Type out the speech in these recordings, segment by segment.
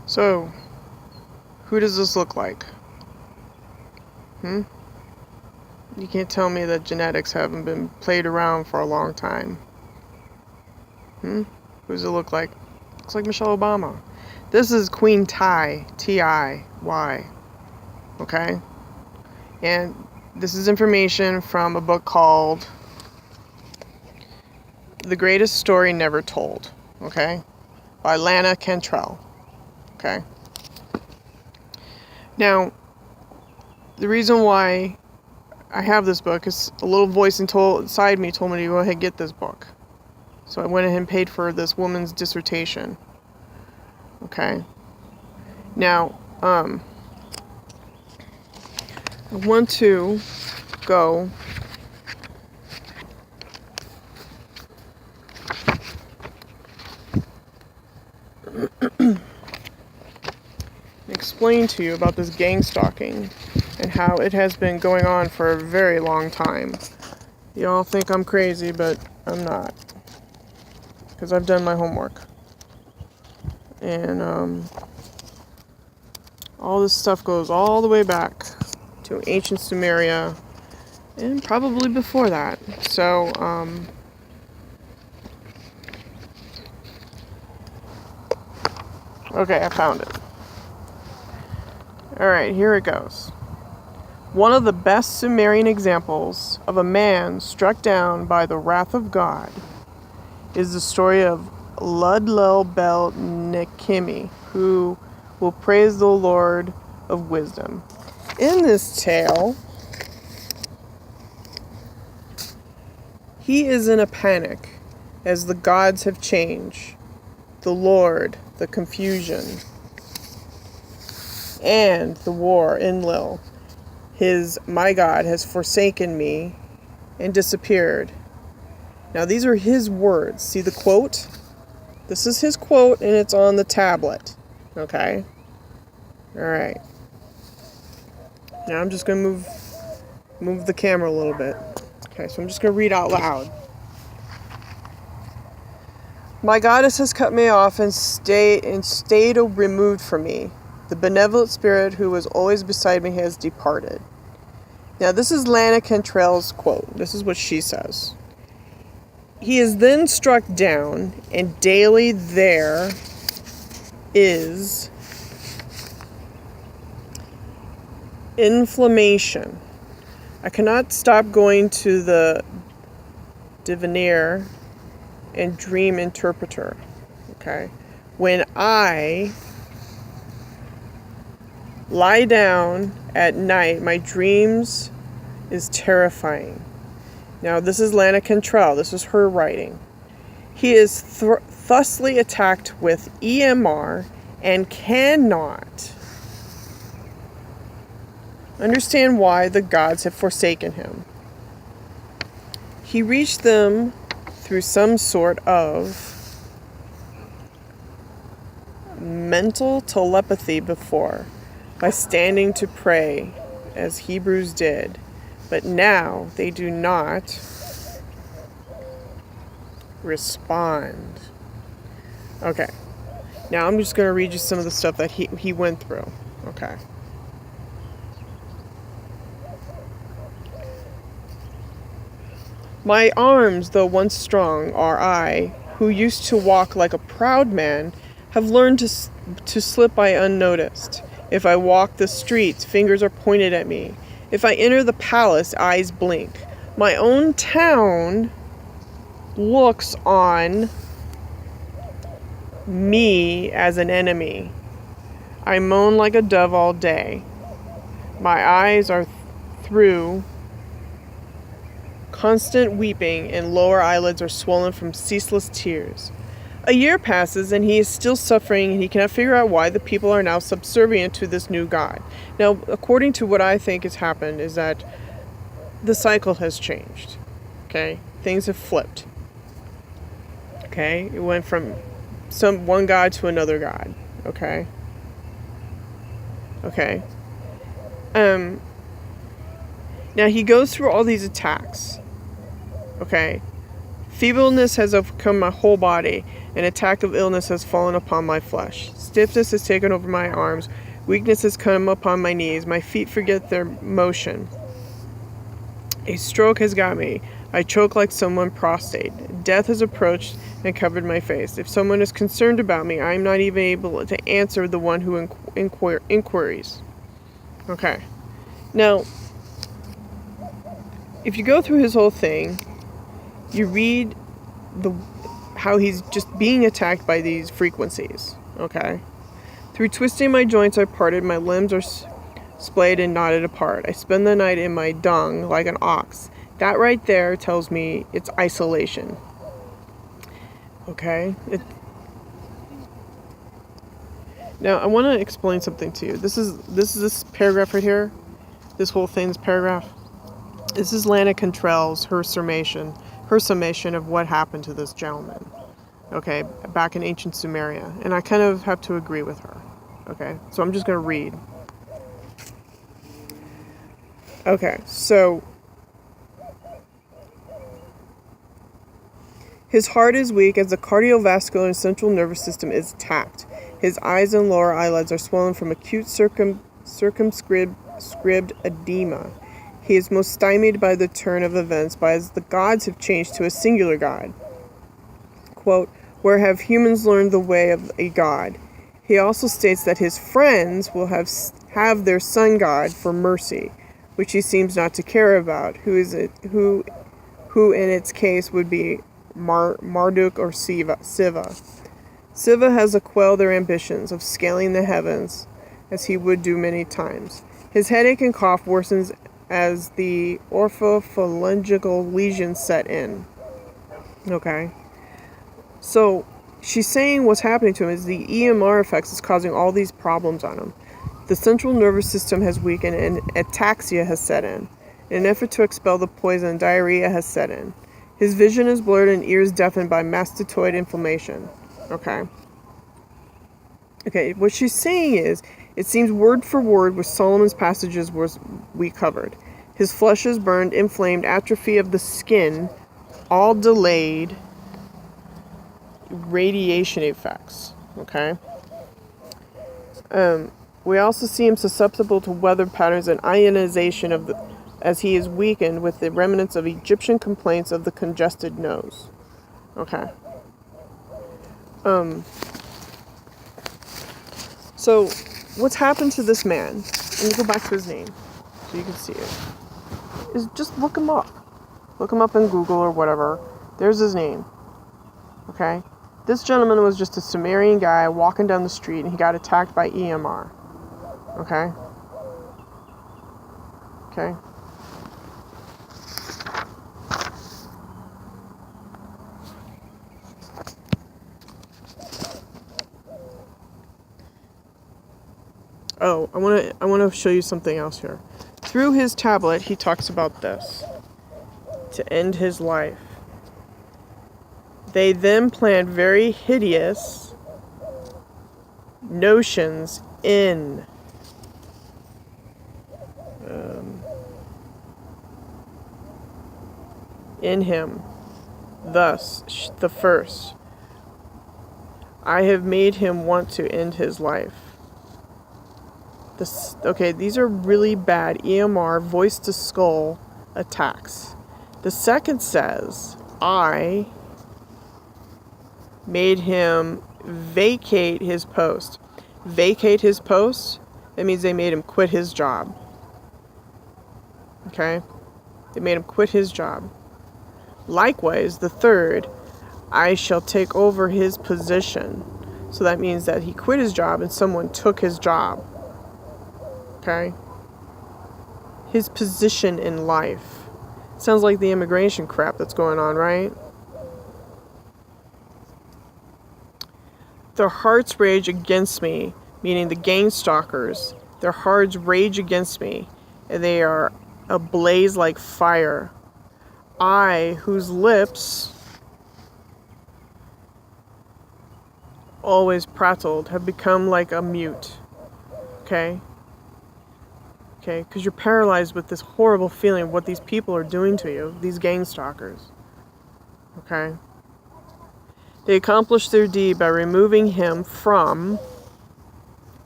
So, who does this look like? You can't tell me that genetics haven't been played around for a long time. Who does it look like? Looks like Michelle Obama. This is Queen Ty, T-I-Y. Okay? And this is information from a book called The Greatest Story Never Told. Okay? By Lana Cantrell. Okay? Now, the reason why I have this book is a little voice inside me told me to go ahead and get this book. So I went ahead and paid for this woman's dissertation. Okay? Now, I want to go explain to you about this gangstalking and how it has been going on for a very long time. Y'all think I'm crazy, but I'm not, because I've done my homework. And all this stuff goes all the way back to ancient Sumeria and probably before that. So okay, I found it. Alright, here it goes. One of the best Sumerian examples of a man struck down by the wrath of God is the story of Ludlel-bel-Nekimi, who will praise the Lord of wisdom. In this tale, he is in a panic as the gods have changed, the Lord, the confusion, and the war in Lil. My God has forsaken me and disappeared. Now these are his words. See the quote? This is his quote and it's on the tablet. Okay? Alright. Now I'm just going to move the camera a little bit. Okay, so I'm just going to read out loud. My goddess has cut me off and stayed removed from me. The benevolent spirit who was always beside me has departed. Now this is Lana Cantrell's quote. This is what she says. He is then struck down, and daily there is inflammation. I cannot stop going to the diviner and dream interpreter. Okay? When I lie down at night, my dreams is terrifying. Now, this is Lana Cantrell. This is her writing. He is thusly attacked with EMR and cannot understand why the gods have forsaken him. He reached them through some sort of mental telepathy before, by standing to pray, as Hebrews did. But now they do not respond. Okay. Now I'm just going to read you some of the stuff that he went through. Okay. My arms, though once strong, are I, who used to walk like a proud man, have learned to slip by unnoticed. If I walk the streets, fingers are pointed at me. If I enter the palace, eyes blink. My own town looks on me as an enemy. I moan like a dove all day. My eyes are through constant weeping, and lower eyelids are swollen from ceaseless tears. A year passes, and he is still suffering, and he cannot figure out why the people are now subservient to this new god. Now, according to what I think has happened, is that the cycle has changed. Okay? Things have flipped. Okay? It went from one god to another god. Okay? Okay. Now, he goes through all these attacks. Okay? Feebleness has overcome my whole body. An attack of illness has fallen upon my flesh. Stiffness has taken over my arms. Weakness has come upon my knees. My feet forget their motion. A stroke has got me. I choke like someone prostrate. Death has approached and covered my face. If someone is concerned about me, I am not even able to answer the one who inquiries. Okay. Now, if you go through his whole thing, you read how he's just being attacked by these frequencies. Okay. Through twisting my joints are parted, my limbs are splayed and knotted apart. I spend the night in my dung like an ox. That right there tells me it's isolation. Okay? Now, I want to explain something to you. This is this paragraph right here. This whole thing, this paragraph. This is Lana Cantrell's, her summation of what happened to this gentleman. Okay? Back in ancient Sumeria. And I kind of have to agree with her. Okay? So I'm just going to read. Okay, so his heart is weak as the cardiovascular and central nervous system is attacked. His eyes and lower eyelids are swollen from acute circumscribed edema. He is most stymied by the turn of events, as the gods have changed to a singular god. Quote, where have humans learned the way of a god? He also states that his friends will have their sun god for mercy, which he seems not to care about, who in its case would be Marduk or Siva. Siva has to quell their ambitions of scaling the heavens, as he would do many times. His headache and cough worsens as the oropharyngeal lesions set in. Okay. So, she's saying what's happening to him is the EMR effects is causing all these problems on him. The central nervous system has weakened and ataxia has set in. In an effort to expel the poison, diarrhea has set in. His vision is blurred and ears deafened by mastocytoid inflammation. Okay. Okay, what she's saying is, it seems word for word with Solomon's passages we covered. His flesh is burned, inflamed, atrophy of the skin, all delayed radiation effects. Okay. We also see him susceptible to weather patterns and ionization as he is weakened with the remnants of Egyptian complaints of the congested nose. Okay. So, what's happened to this man? Let me go back to his name so you can see it. Is just look him up. Look him up in Google or whatever. There's his name. Okay? This gentleman was just a Sumerian guy walking down the street and he got attacked by EMR. Okay? Okay? Oh, I want to show you something else here. Through his tablet, he talks about this. To end his life. They then plant very hideous notions in him. Thus, the first, I have made him want to end his life. These are really bad EMR voice to skull attacks. The second says, I made him vacate his post. Vacate his post? That means they made him quit his job. Okay? They made him quit his job. Likewise, the third, I shall take over his position. So that means that he quit his job and someone took his job. Okay? His position in life. Sounds like the immigration crap that's going on, right? Their hearts rage against me, meaning the gangstalkers. Their hearts rage against me, and they are ablaze like fire. I, whose lips always prattled, have become like a mute. Okay? Okay, because you're paralyzed with this horrible feeling of what these people are doing to you, these gang stalkers. Okay? They accomplished their deed by removing him from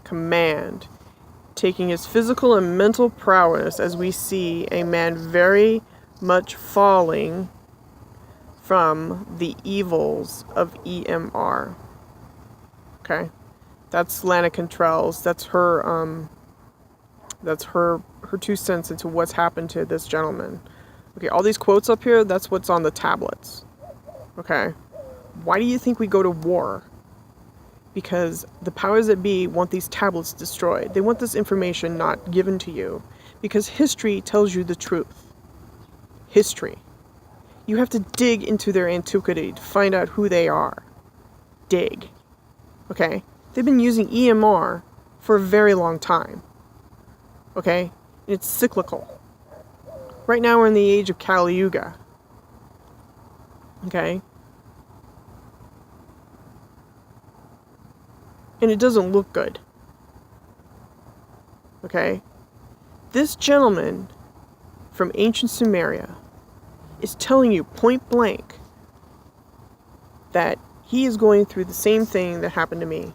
command, taking his physical and mental prowess, as we see a man very much falling from the evils of EMR. Okay, that's Lana Cantrell's. That's her 2 cents into what's happened to this gentleman. Okay, all these quotes up here, that's what's on the tablets. Okay, why do you think we go to war? Because the powers that be want these tablets destroyed. They want this information not given to you. Because history tells you the truth. History. You have to dig into their antiquity to find out who they are. Dig. Okay? They've been using EMR for a very long time. Okay? And it's cyclical. Right now we're in the age of Kali Yuga. Okay? And it doesn't look good. Okay? This gentleman from ancient Sumeria is telling you point blank that he is going through the same thing that happened to me,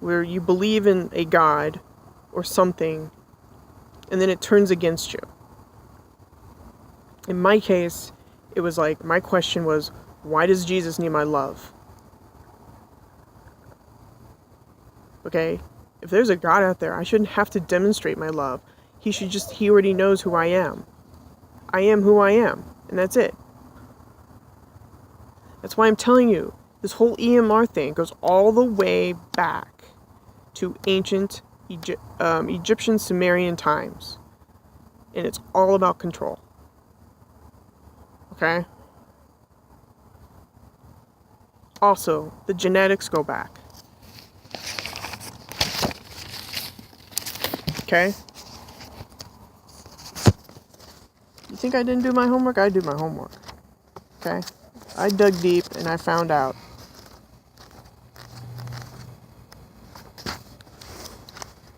where you believe in a god or something, and then it turns against you. In my case, it was like, my question was, why does Jesus need my love? Okay? If there's a God out there, I shouldn't have to demonstrate my love. He already knows who I am. I am who I am, and that's it. That's why I'm telling you, this whole EMR thing goes all the way back to ancient Egyptian Sumerian times. And it's all about control. Okay? Also, the genetics go back. Okay? You think I didn't do my homework? I do my homework. Okay? I dug deep and I found out.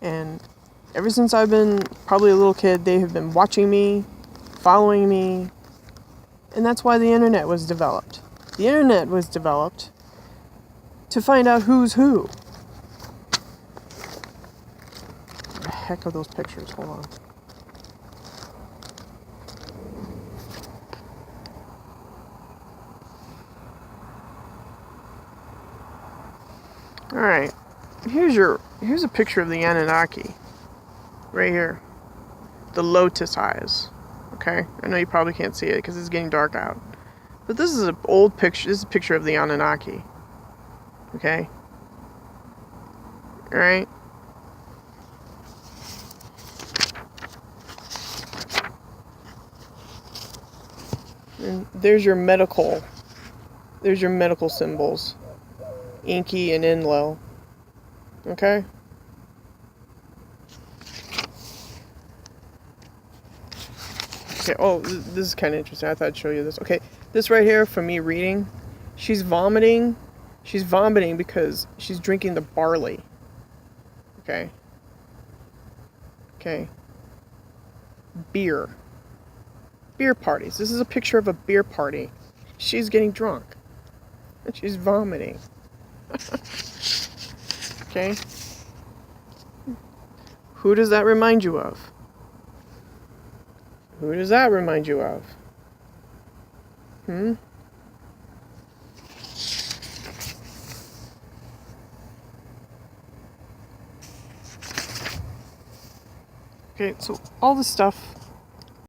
And ever since I've been probably a little kid, they have been watching me, following me, and that's why the internet was developed. The internet was developed to find out who's who. What the heck are those pictures? Hold on. Alright, here's a picture of the Anunnaki, right here, the lotus eyes, okay, I know you probably can't see it because it's getting dark out, but this is an old picture, this is a picture of the Anunnaki, okay, alright, and there's your medical symbols. Inky and Enlil. Okay? Okay, oh, this is kind of interesting. I thought I'd show you this. Okay, this right here, from me reading, she's vomiting. She's vomiting because she's drinking the barley. Okay? Okay. Beer. Beer parties. This is a picture of a beer party. She's getting drunk. And she's vomiting. Okay? Who does that remind you of? Who does that remind you of? Okay, so all this stuff